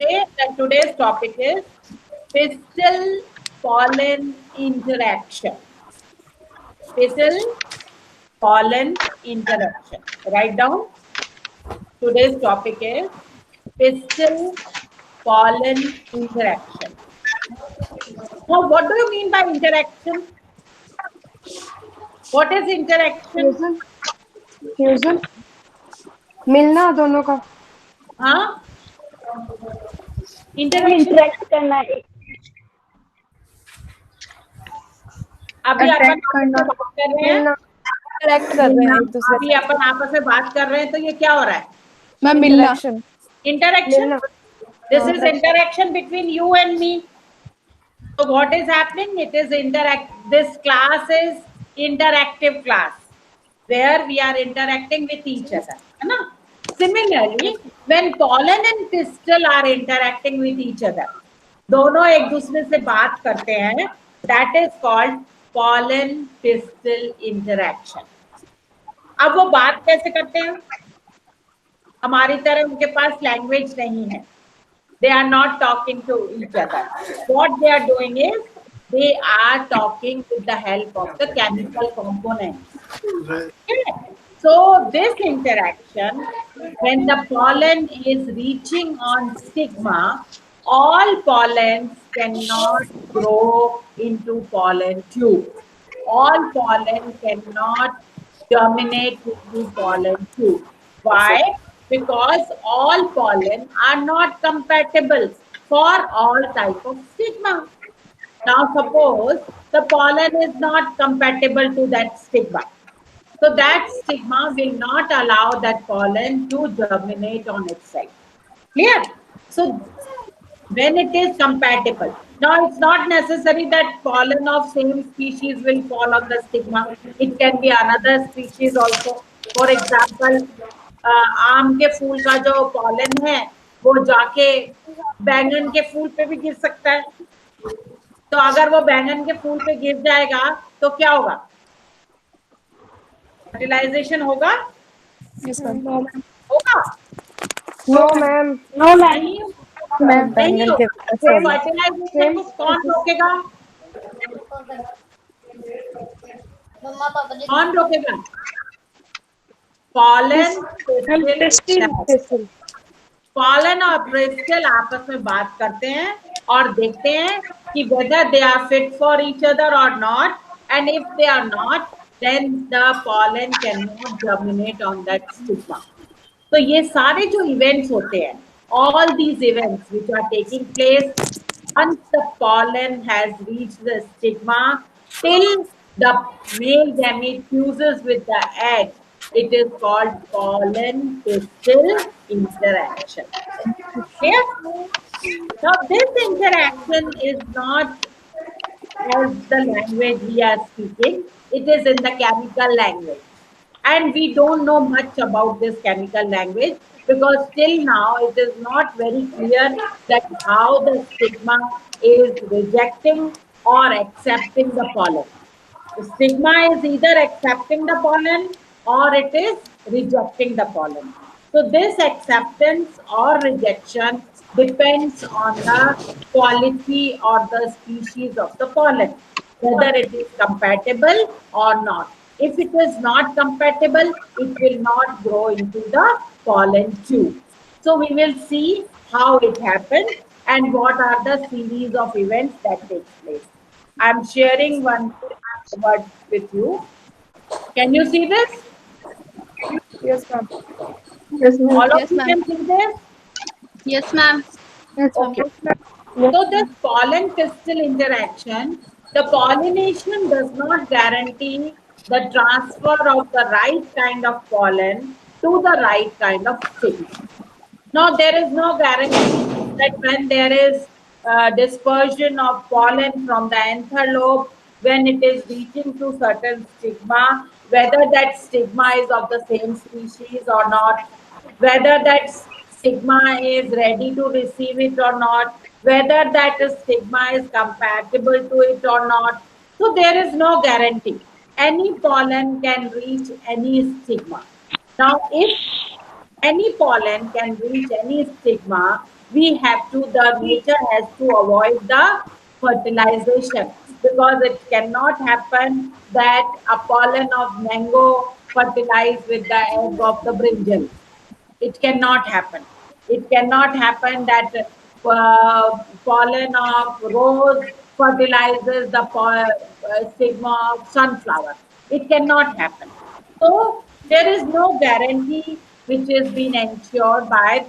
say that today's topic is pistil pollen interaction. Pistil pollen interaction. Write down. Today's topic is pistil pollen interaction. Now, what do you mean by interaction? What is interaction? Fusion fusion मिलना दोनों का Huh? Interaction. Interact करना है। अभी अपन attract आपस करना में बात कर रहे हैं। मिलना करेक्ट कर रहे हैं एक दूसरे अभी अपन आपस में बात कर रहे हैं तो ये क्या हो रहा है? में मिलना Interaction. मिलना This is interaction between you and me. So what is happening? It is interact. This class is interactive class where we are interacting with each other. है ना? Similarly, when pollen and pistil are interacting with each other, दोनों एक दूसरे से बात करते हैं. That is called pollen pistil interaction. अब वो बात कैसे करते हैं? हमारी तरह उनके पास लैंग्वेज नहीं है. They are not talking to each other. What they are doing is they are talking with the help of the chemical components. Okay. So this interaction, when the pollen is reaching on stigma, all pollens cannot grow into pollen tube. All pollen cannot germinate into pollen tube. Why? Because all pollen are not compatible for all type of stigma. Now suppose the pollen is not compatible to that stigma. So that stigma will not allow that pollen to germinate on itself. Clear? So when it is compatible. Now it's not necessary that pollen of same species will fall on the stigma. It can be another species also. For example, आम के फूल का जो pollen है वो जाके बैंगन के फूल पे भी गिर सकता है. तो अगर वो बैंगन के फूल पे गिर जाएगा तो क्या होगा? फर्टिलाइजेशन होगा? होगा? No ma'am no ma'am. नहीं मैं नहीं बैंगन के होगा. फर्टिलाइजेशन को कौन रोकेगा? कौन रोकेगा? पॉलन पॉलन और पिस्टिल आपस में बात करते हैं और देखते हैं कि whether they are fit for each other or not, and if they are not, then the pollen cannot germinate on that stigma. तो ये सारे जो events होते हैं, all these events which are taking place once the pollen has reached the stigma till the male gamete fuses with the egg, it is called pollen pistil interaction. Yes? Now this interaction is not as the language we are speaking, it is in the chemical language. And we don't know much about this chemical language because till now it is not very clear that how the stigma is rejecting or accepting the pollen. The stigma is either accepting the pollen or it is rejecting the pollen. So this acceptance or rejection depends on the quality or the species of the pollen, whether it is compatible or not. If it is not compatible, it will not grow into the pollen tube. So we will see how it happens and what are the series of events that takes place. I'm sharing one word with you. Can you see this? Yes ma'am All of Yes, you ma'am. can see this? Yes ma'am. Okay. So this pollen pistil interaction, the pollination does not guarantee the transfer of the right kind of pollen to the right kind of stigma. Now, there is no guarantee that when there is dispersion of pollen from the anther lobe, when it is reaching to certain stigma, whether that stigma is of the same species or not, whether that stigma is ready to receive it or not, whether that stigma is compatible to it or not. So there is no guarantee. Any pollen can reach any stigma. Now, if any pollen can reach any stigma, the nature has to avoid the fertilization, because it cannot happen that a pollen of mango fertilize with the egg of the brinjal. It cannot happen. It cannot happen that pollen of rose fertilizes the stigma of sunflower. It cannot happen. So there is no guarantee which is being ensured by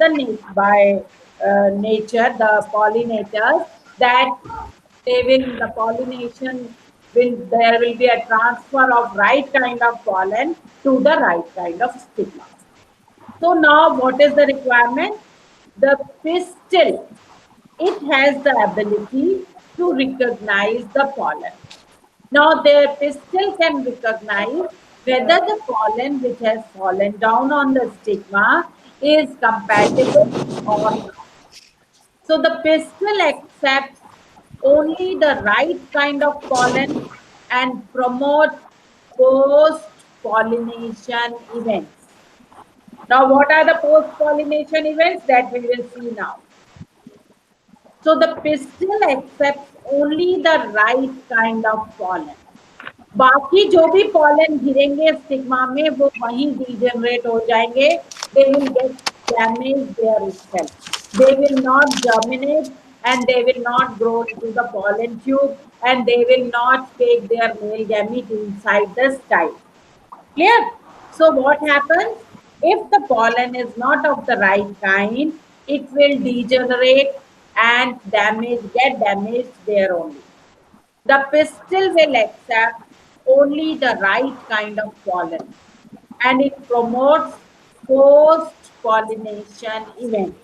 nature, the pollinators, that the pollination there will be a transfer of right kind of pollen to the right kind of stigma. So now what is the requirement? The pistil, it has the ability to recognize the pollen. Now the pistil can recognize whether the pollen which has fallen down on the stigma is compatible or not. So the pistil accepts only the right kind of pollen and promotes post-pollination events. Now, what are the post-pollination events that we will see now? So the pistil accepts only the right kind of pollen. बाकी जो भी pollen गिरेंगे stigma में वो वहीं degenerate हो जाएंगे. They will get damaged there itself. They will not germinate and they will not grow into the pollen tube and they will not take their male gamete inside the style. Clear? So what happens? If the pollen is not of the right kind, it will degenerate and get damaged there only. The pistil will accept only the right kind of pollen and it promotes post-pollination events.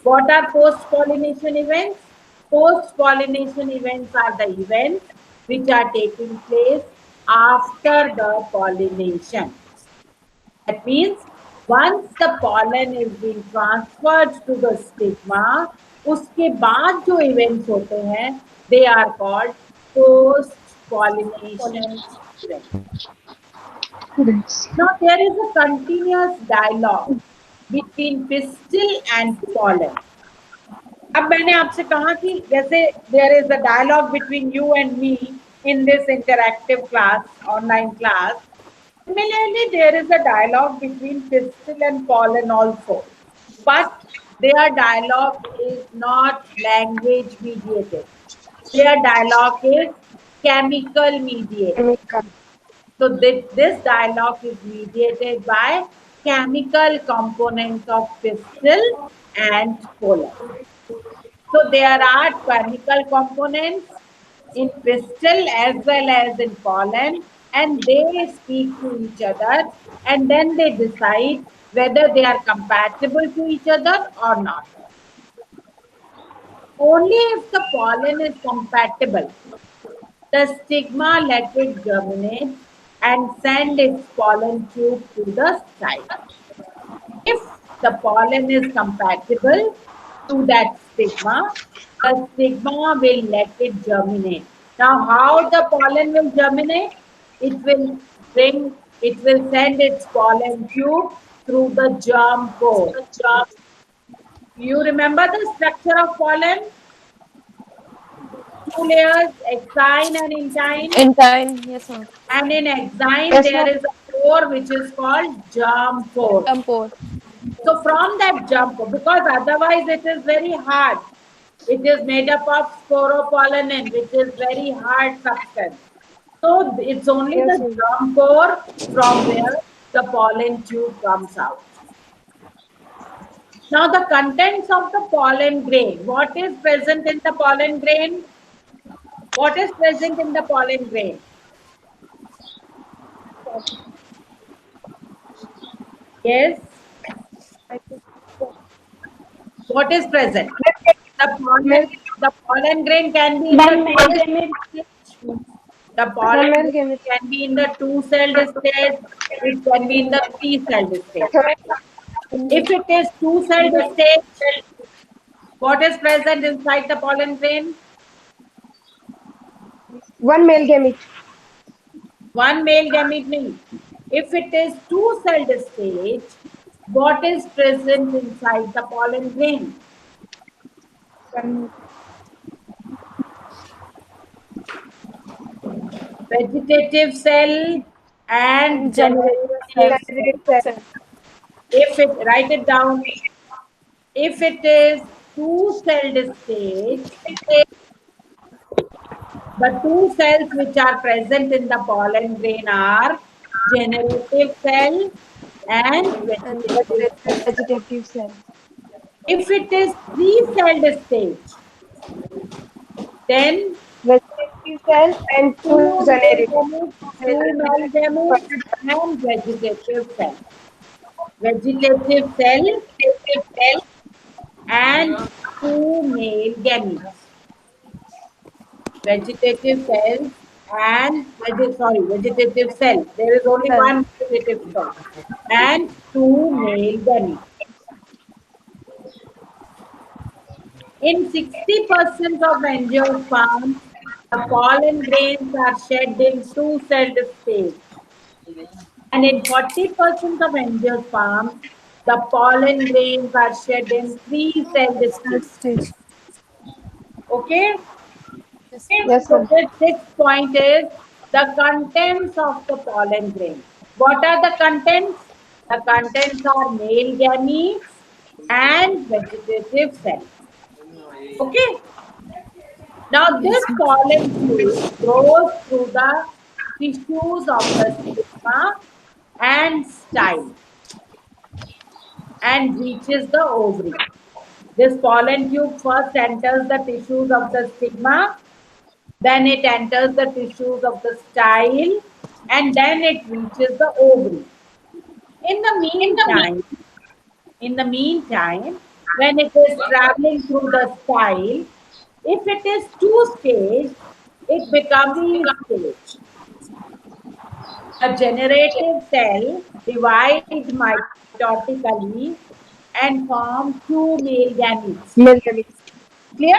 What are post-pollination events? Post-pollination events are the events which are taking place after the pollination. That means once the pollen is being transferred to the stigma, उसके बाद जो events होते हैं, they are called post-pollination events. Now there is a continuous dialogue between pistil and pollen. अब मैंने आपसे कहा कि जैसे there is a dialogue between you and me in this interactive class, online class. Similarly, there is a dialogue between pistil and pollen also, but their dialogue is not language mediated. Their dialogue is chemical mediated. So this dialogue is mediated by chemical components of pistil and pollen. So there are chemical components in pistil as well as in pollen, and they speak to each other and then they decide whether they are compatible to each other or not. Only if the pollen is compatible, the stigma let it germinate and send its pollen tube to the site. If the pollen is compatible to that stigma, the stigma will let it germinate. Now, how the pollen will germinate? It will send its pollen tube through the germ pore. You remember the structure of pollen? Two layers, exine and intine. Intine, yes ma'am. And in exine, Yes, there ma'am. is a pore which is called germ pore. Pore. So from that germ pore, because otherwise it is very hard. It is made up of sporopollenin, which is very hard substance. So it's only Yes, the germ pore from where the pollen tube comes out. Now the contents of the pollen grain. What is present in the pollen grain? What is present in the pollen grain? Yes. What is present? The pollen grain can be in the pollen grain can be in the 2-celled state. It can be in the 3-celled state. If it is 2-celled state, what is present inside the pollen grain? One male gamete. One male gamete nahi. If it is 2-celled stage, what is present inside the pollen grain? Vegetative cell and generative cell. If it, write it down. If it is two-celled stage, the two cells which are present in the pollen grain are generative cell and vegetative cell. Vegetative cell. If it is three-celled stage, then Vegetative cell and two two male generative. gametes, two male gametes and vegetative cell. Vegetative cell and two male gametes. Vegetative cells and vegetative cell. There is only one vegetative cell and two male gametes. In 60% of angiosperms, the pollen grains are shed in two-celled stage. And in 40% of angiosperms, the pollen grains are shed in three-celled stage. Okay? Yes, So ma'am. this sixth point is the contents of the pollen grain. What are the contents? The contents are male gametes and vegetative cells. Okay? Now this pollen tube grows through the tissues of the stigma and style and reaches the ovary. This pollen tube first enters the tissues of the stigma, then it enters the tissues of the style, and then it reaches the ovary. In the meantime, when it is traveling through the style, if it is two-stage, it becomes three-stage. A generative cell divides mitotically and forms two male gametes. Male gametes. Clear?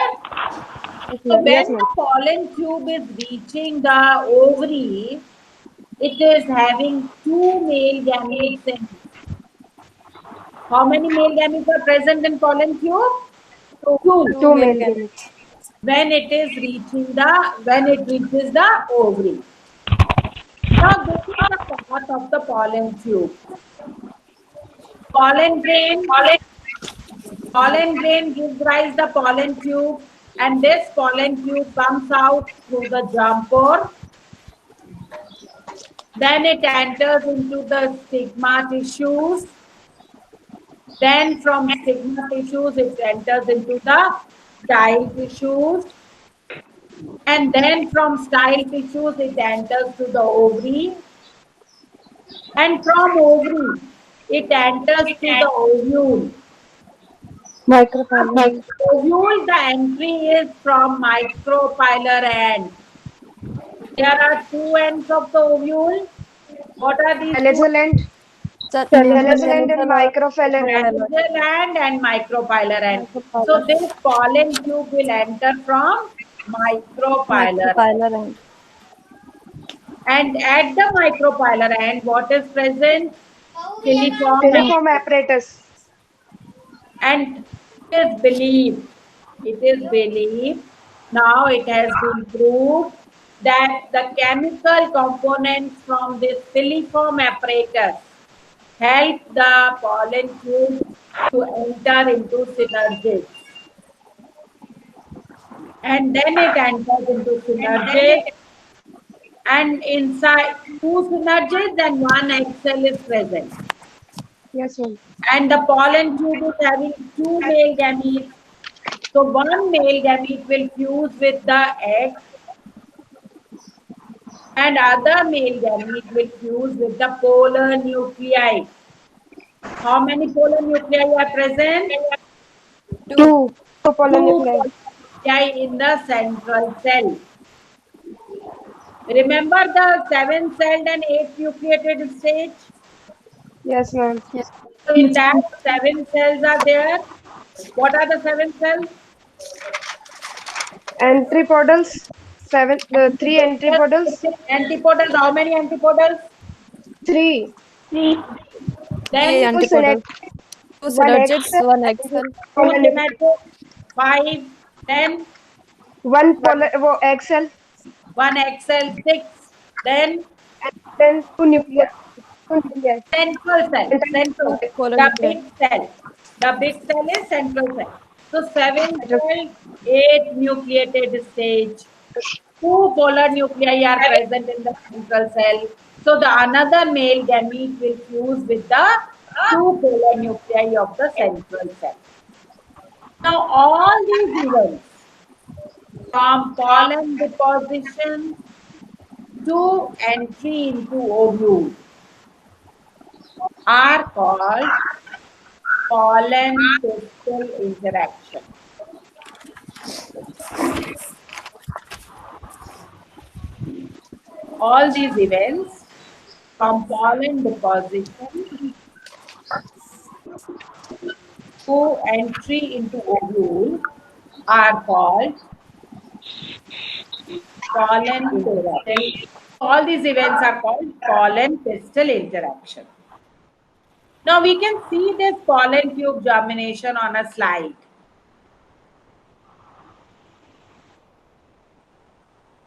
So Yes, when ma'am. the pollen tube is reaching the ovary, it is having two male gametes in it. How many male gametes are present in pollen tube? Two. Two male gametes. When it reaches the ovary. Now this is the path of the pollen tube. Pollen grain gives rise the pollen tube, and this pollen tube comes out through the germ pore. Then it enters into the stigma tissues. Then from stigma tissues, it enters into the style tissues. And then from style tissues, it enters to the ovary. And from ovary, it enters to the ovule. Micropylon. Ovule, the entry is from micropylar end. There are two ends of the ovule. What are these? Nasal end. Nasal end and microphylar end. Nasal end and micropylar end. So this pollen tube will enter from micropylar end. And at the micropylar end, what is present? Filiform apparatus. And it is believed, now it has been proved that the chemical components from this filiform apparatus help the pollen tube to enter into synergids. And then it enters into synergids, and inside two synergids and one egg cell is present. Yes, ma'am. And the pollen tube is having two male gametes. So one male gamete will fuse with the egg, and other male gamete will fuse with the polar nuclei. How many polar nuclei are present? Two polar nuclei. In the central cell. Remember the 7-celled and 8-nucleated stage? Yes, ma'am. So in that 7 cells are there. What are the 7 cells? Antipodals. Three antipodals. Antipodals. How many antipodals? Three. Then Two synergids, one axle. 5 Then one polar, वो egg cell, one egg cell, 6. Then and then two nucleus, two nuclei. central cell. Central. Polar The nuclei. big cell. The big cell is central cell. So 7 Cytoplasm. cell, 8 nucleated stage. 2 polar nuclei are present in the central cell. So the another male gamete will fuse with the 2 polar nuclei of the central cell. Now all these events from pollen deposition to entry into ovule are called pollen pistil interaction. All these events from pollen deposition to entry into ovule are called pollen pistil. All these events are called pollen pistil interaction. Now we can see this pollen tube germination on a slide.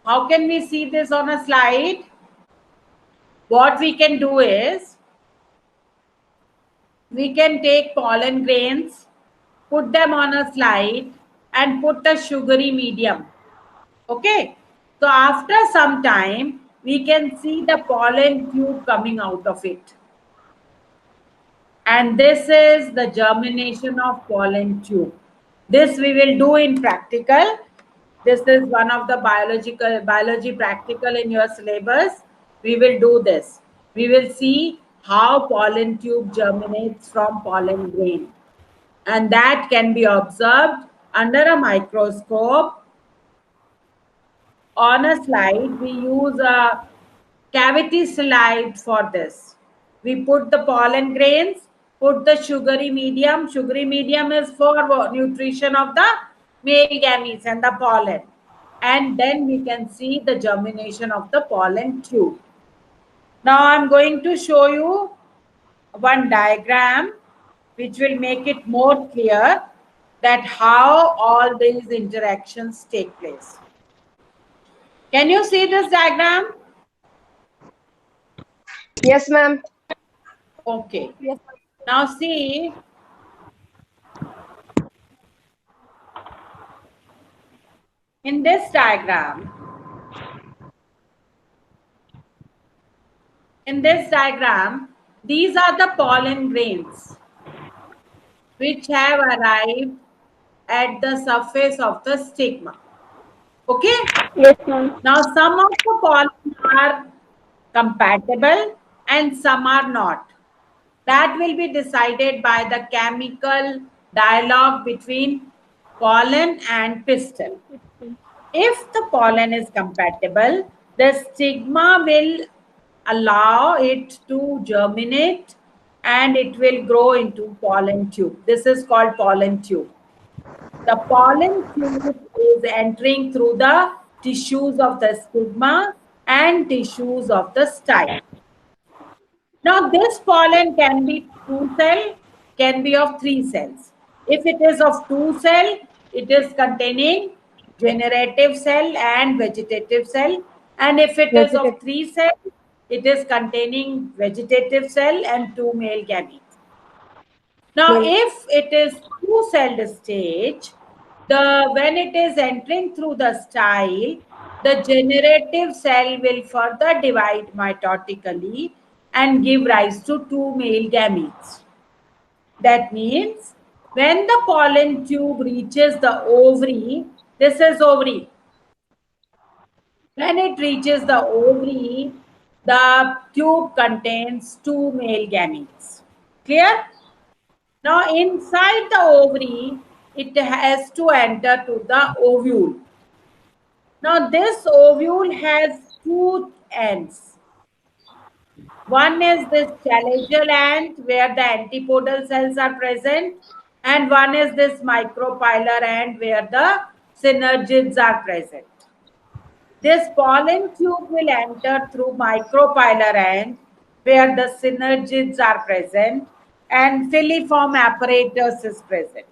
How can we see this on a slide? What we can do is, we can take pollen grains, put them on a slide and put a sugary medium. Okay. So after some time, we can see the pollen tube coming out of it. And this is the germination of pollen tube. This we will do in practical. This is one of the biology practical in your syllabus. We will do this. We will see how pollen tube germinates from pollen grain. And that can be observed under a microscope. On a slide, we use a cavity slide for this. We put the pollen grains, put the sugary medium. Sugary medium is for nutrition of the male gametes and the pollen. And then we can see the germination of the pollen tube. Now I'm going to show you one diagram which will make it more clear that how all these interactions take place. Can you see this diagram? Yes, ma'am. Okay. Yes. Now see, in this diagram, these are the pollen grains which have arrived at the surface of the stigma. Okay? Yes, ma'am. Now some of the pollen are compatible and some are not. That will be decided by the chemical dialogue between pollen and pistil. If the pollen is compatible, the stigma will allow it to germinate and it will grow into pollen tube. This is called pollen tube. The pollen tube is entering through the tissues of the stigma and tissues of the style. Now this pollen can be 2 cell, can be of 3 cells. If it is of 2 cell, it is containing generative cell and vegetative cell. And if it is of 3 cell, it is containing vegetative cell and 2 male gametes. Now if it is 2-celled stage, when it is entering through the style, the generative cell will further divide mitotically and give rise to 2 male gametes. That means when the pollen tube reaches the ovary, this is ovary. When it reaches the ovary, the tube contains 2 male gametes. Clear? Now inside the ovary, it has to enter to the ovule. Now this ovule has 2 ends. One is this chalazial end where the antipodal cells are present, and one is this micropylar end where the synergids are present. This pollen tube will enter through micropylar end where the synergids are present and filiform apparatus is present.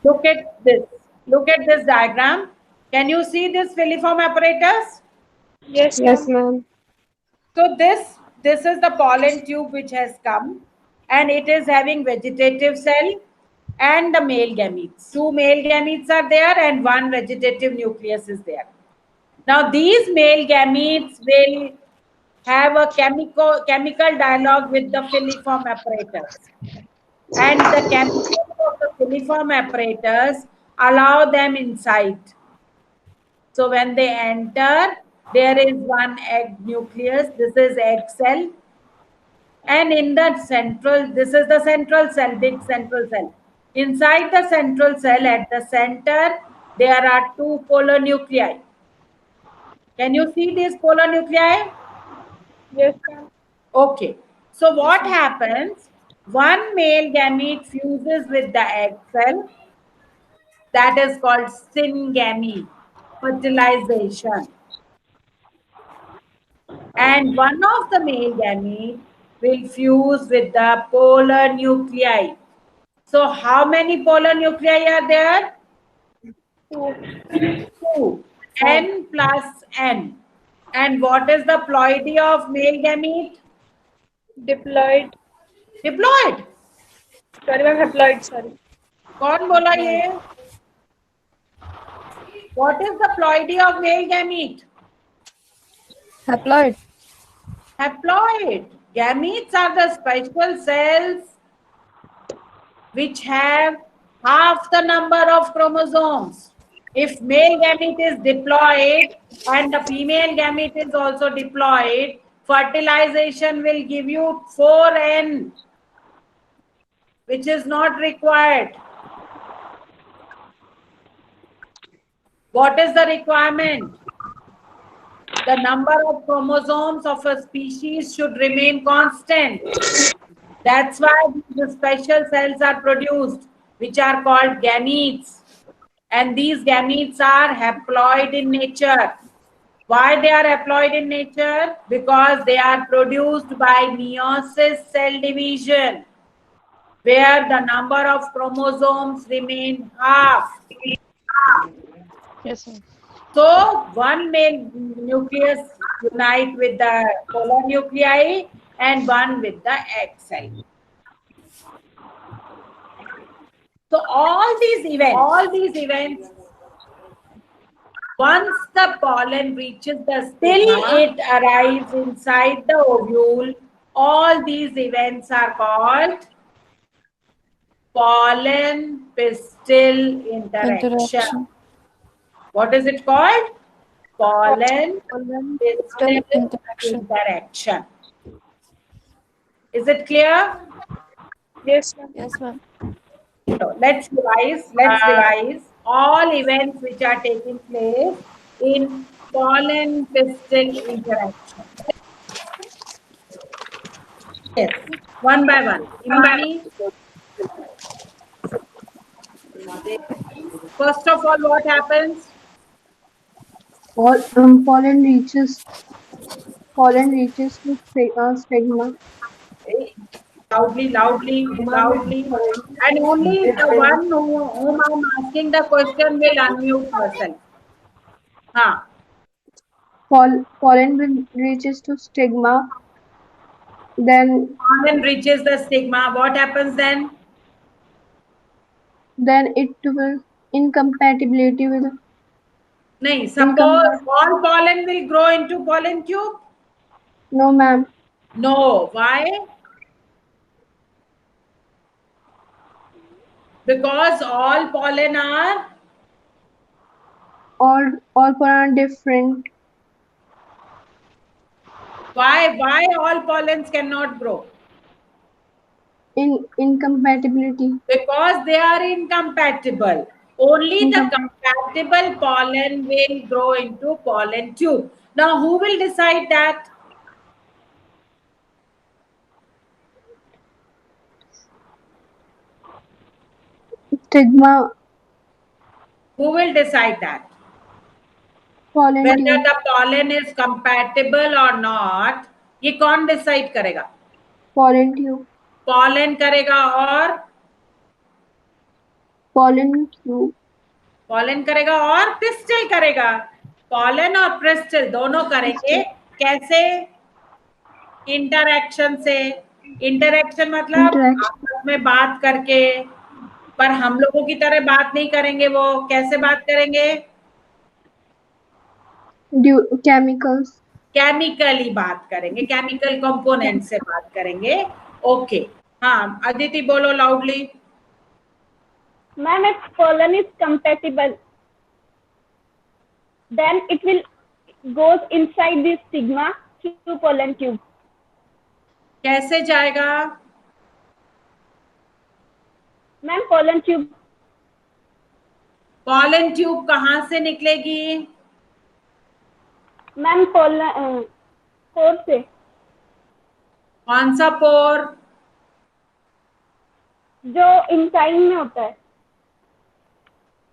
Look at this. Look at this diagram. Can you see this filiform apparatus? Yes, ma'am. So this is the pollen tube which has come, and it is having vegetative cell and the male gametes. Two male gametes are there and one vegetative nucleus is there. Now these male gametes will have a chemical dialogue with the filiform apparatus, and the chemicals of the filiform apparatus allow them inside. So when they enter, there is one egg nucleus. This is egg cell. And in the central, this is the central cell, big central cell. Inside the central cell, at the center, there are two polar nuclei. Can you see these polar nuclei? Yes, ma'am. Okay. So what happens? One male gamete fuses with the egg cell. That is called syngamy, fertilization. And one of the male gamete will fuse with the polar nuclei. So how many polar nuclei are there? Two. N plus N. And what is the ploidy of male gamete? Diploid. Diploid. Sorry, ma'am. Haploid. Sorry. कौन बोला ये? What is the ploidy of male gamete? Haploid. Haploid. Gametes are the special cells which have half the number of chromosomes. If male gamete is diploid and the female gamete is also diploid, fertilization will give you 4N, which is not required. What is the requirement? The number of chromosomes of a species should remain constant. That's why the special cells are produced, which are called gametes. And these gametes are haploid in nature. Why they are haploid in nature? Because they are produced by meiosis cell division, where the number of chromosomes remain half. Yes, ma'am. So one male nucleus unite with the polar nuclei and one with the egg cell. So all these events, once the pollen reaches the till it arrives inside the ovule, all these events are called pollen pistil interaction. What is it called? Pollen pistil interaction. Is it clear? Yes, ma'am. Yes, ma'am. So let's revise all events which are taking place in pollen pistil interaction. Yes, one by one. Imani, first of all, what happens? Pollen reaches to stigma. Loudly. And only the one whom I'm asking the question will unmute herself. Pollen reaches to stigma. Then Pollen reaches the stigma. What happens then? Then it will incompatibility with. No, suppose all pollen will grow into pollen tube. No, ma'am. No, why? Because all pollen are All pollen are different. why all pollens cannot grow? Incompatibility. Because they are incompatible. Only the compatible pollen will grow into pollen tube. Now, who will decide that? Stigma. Who will decide that? Pollen Whether tube. the pollen is compatible or not, ये कौन decide करेगा? Pollen tube. Pollen करेगा और pollen tube, pollen करेगा और pistol करेगा। Pollen और pistol दोनों करेंगे। कैसे? इंटरैक्शन से। इंटरैक्शन मतलब Interaction. आपस में बात करके, पर हम लोगों की तरह बात नहीं करेंगे। वो कैसे बात करेंगे? chemicals, केमिकली बात करेंगे, केमिकल कंपोनेंट से बात करेंगे। ओके, हाँ अदिति बोलो loudly. Ma'am, if pollen is compatible, then it will goes inside the stigma through pollen tube. कैसे जाएगा? Ma'am, pollen tube. Pollen tube कहाँ से निकलेगी? Ma'am, pollen pore से. कौन सा पोर? जो इंसाइड में होता है.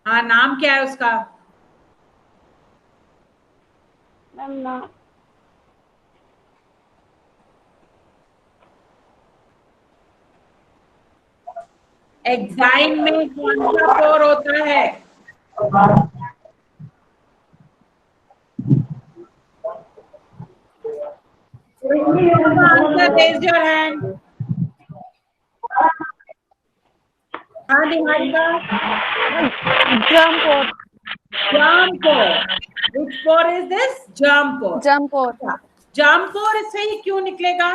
हाँ, नाम क्या है उसका? मैम ना. एग्जाइम में कौन सा पोर होता है? Answer, raise your hand. हाँ Niharika. Germ pore. Germ pore. Which pore is this? Germ pore. Germ pore. Germ pore से ही क्यों निकलेगा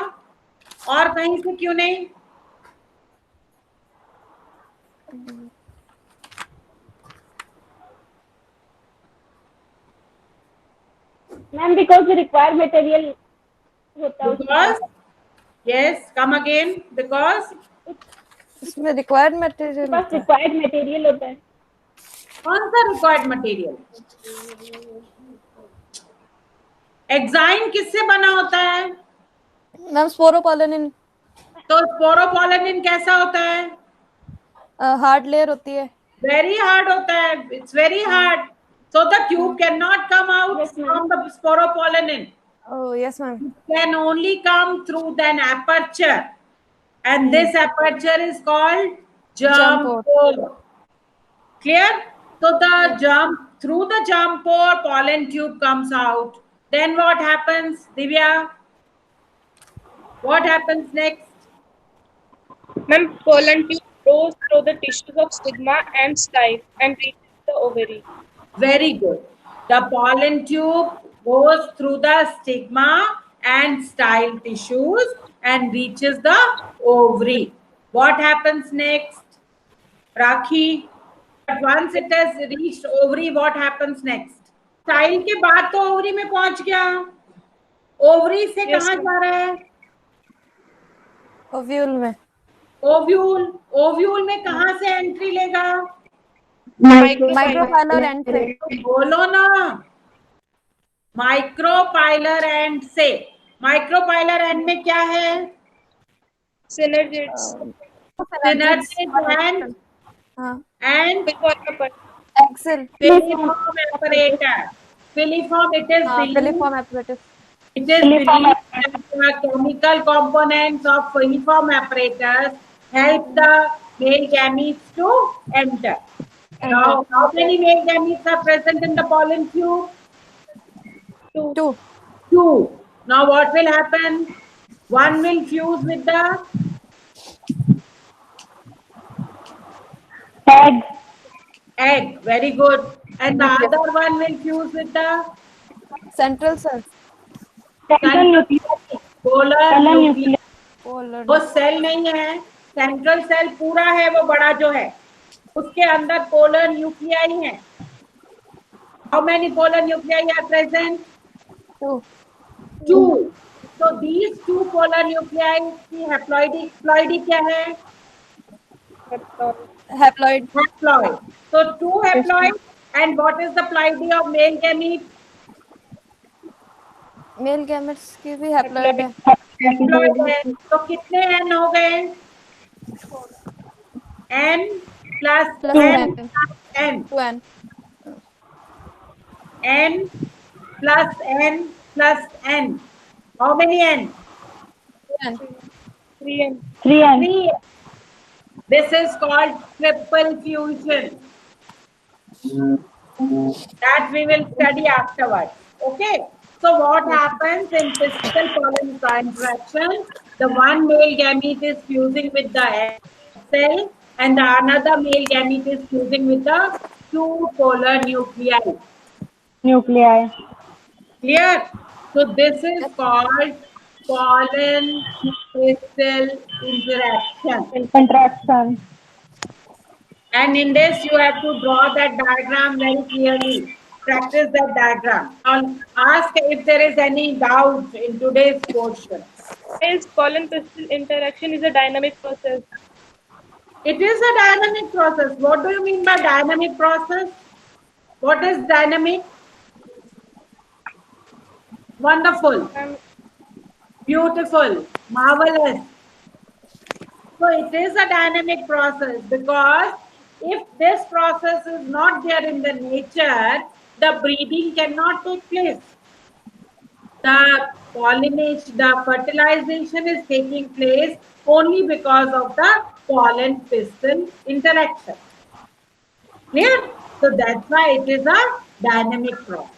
और कहीं से क्यों नहीं? Ma'am because the required material होता है. Because, yes, come again. Because इसमें required material बस होता है। required material होता है. कौन सा required material? एग्जाइम किससे बना होता है? मैम स्पोरोपोलेनिन तो स्पोरोपोलेनिन कैसा होता है? हार्ड लेयर होती है। Very hard होता है. It's very hard. So the tube cannot come out Yes, ma'am. from the sporopollenin. Oh yes ma'am. It can only come through an aperture, and this aperture is called germ Germ pore. Clear? So the germ, through the germ pore, pollen tube comes out. Then what happens, Divya? What happens next? Ma'am, pollen tube goes through the tissues of stigma and style and reaches the ovary. Very good. The pollen tube goes through the stigma and style tissues and reaches the ovary. What happens next? Rakhi? But once it has reached ovary, what happens next? Style के बाद तो ovary में पहुंच गया. Ovary से Yes, कहाँ जा रहा है? ओव्यूल में। Ovule. Ovule में कहाँ से एंट्री लेगा? माइक्रोफाइलर एंड से। बोलो ना। माइक्रोपाइलर एंड से। माइक्रोपाइलर एंड में क्या है? Synergids. Synergids and egg cell. filiform apparatus. Filiform, it is filiform apparatus। it is believed that the chemical components of filiform apparatus help the male gametes to enter. Now, how many male gametes are present in the pollen tube? Two. Two. Now, what will happen? One will fuse with the egg. Very good. And the other one will fuse with the central cell. polar nucleus. Polar. वो cell नहीं है, central cell पूरा है, वो बड़ा जो है उसके अंदर पोलर न्यूक्लियाई है। How many polar nuclei are present? Two. So these two polar nuclei की haploidy क्या है? Haploid. Haploid. So two haploid, and what is the ploidy of male gamete? Male gametes की भी हैप्लॉइड है। Haploid है। तो कितने n हो गए? n plus Plus n n. plus n. 2n। n plus n plus n. How many n? 2n। 3n. 3. This is called triple fusion. That we will study afterwards. Okay. So what happens in physical pollen interaction? The one male gamete is fusing with the egg cell, and the another male gamete is fusing with the two polar nuclei. Nuclei. Clear? So this is called pollen crystal interaction. Contraction. And in this, you have to draw that diagram very clearly. Practice that diagram. I'll ask if there is any doubt in today's portion. Is pollen crystal interaction is a dynamic process. It is a dynamic process. What do you mean by dynamic process? What is dynamic? Wonderful. Beautiful. Marvelous. So it is a dynamic process because if this process is not there in the nature, the breeding cannot take place. The pollination, the fertilization is taking place only because of the pollen piston interaction. Clear? So that's why it is a dynamic process.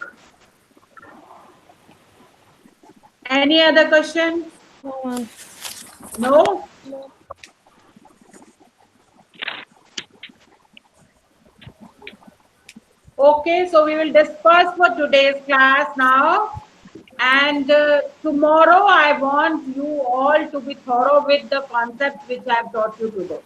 Any other questions? No? Okay, so we will disperse for today's class now. And tomorrow I want you all to be thorough with the concepts which I have taught you today.